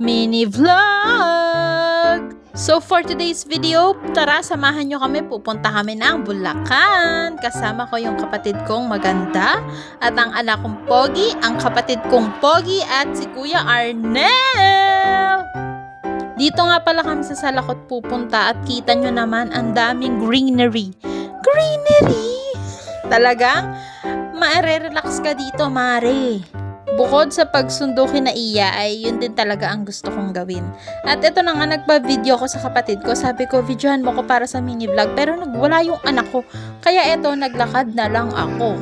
mini vlog. So for today's video, tara samahan nyo kami, pupunta kami ng Bulacan. Kasama ko yung kapatid kong maganda at ang anak kong pogi, ang kapatid kong pogi at si Kuya Arnel. Dito nga pala kami sa Salakot pupunta at kita nyo naman ang daming greenery. Talagang ma-relax ka dito, mare. Bukod sa pagsundo kina Iya ay yun din talaga ang gusto kong gawin. At ito na nga, nagpa-video ko sa kapatid ko. Sabi ko, videohan mo ko para sa mini vlog. Pero wala yung anak ko. Kaya ito, naglakad na lang ako.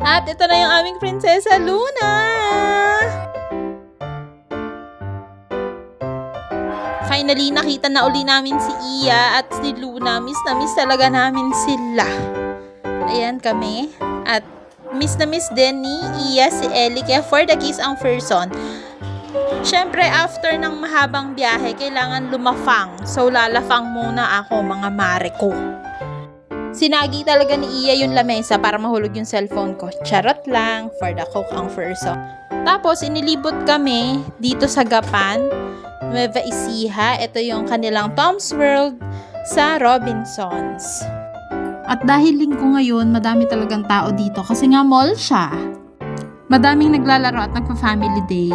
At ito na yung aming Prinsesa Luna. Finally, nakita na uli namin si Iya at si Luna. Miss na miss talaga namin sila. Ayan kami. At miss na miss din ni Iya si Ellie. Kaya for the kiss ang person. Syempre, after ng mahabang biyahe, kailangan lumafang. So, lalafang muna ako, mga mare ko. Sinagi talaga ni Iya yung lamesa para mahulog yung cellphone ko. Charot lang, for the cook ang person. Tapos, inilibot kami dito sa Gapan, Nueva Ecija. Ito yung kanilang Tom's World sa Robinsons. At dahil linggo ngayon, madami talagang tao dito kasi nga mall siya. Madaming naglalaro at nagpa-family day.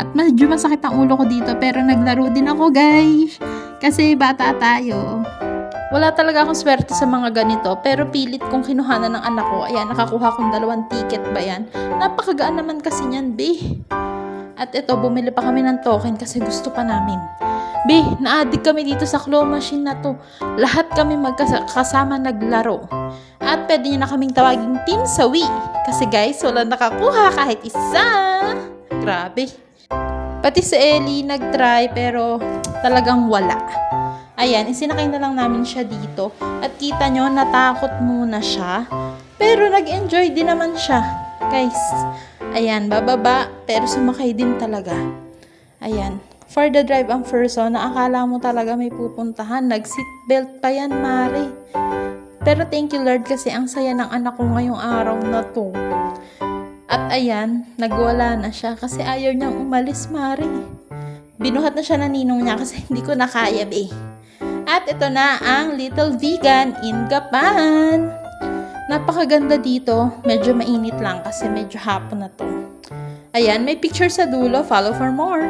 At medyo masakit ang ulo ko dito pero naglaro din ako, guys. Kasi bata tayo. Wala talaga akong swerte sa mga ganito pero pilit kong kinuhanan ng anak ko. Ayan, nakakuha kong 2 ticket ba yan? Napakagaan naman kasi niyan, be. At ito, bumili pa kami ng token kasi gusto pa namin. Be, na-addict kami dito sa claw machine na to. Lahat kami magkasama naglaro. At pwede nyo na kaming tawaging team sa Wii. Kasi guys, wala nakakuha kahit isa. Grabe. Pati si Ellie nag-try pero talagang wala. Ayan, isinakay na lang namin siya dito. At kita nyo, natakot muna siya. Pero nag-enjoy din naman siya. Guys, ayan, bababa. Pero sumakay din talaga. Ayan. For the drive ang person, naakala mo talaga may pupuntahan. Nag-seatbelt pa yan, mare. Pero thank you Lord kasi ang saya ng anak ko ngayong araw na to. At ayan, nagwala na siya kasi ayaw niyang umalis, mare. Binuhat na siya ng ninong niya kasi hindi ko nakaya, be. At ito na ang Little Vegan in Gapan. Napakaganda dito. Medyo mainit lang kasi medyo hapon na to. Ayan, may picture sa dulo. Follow for more.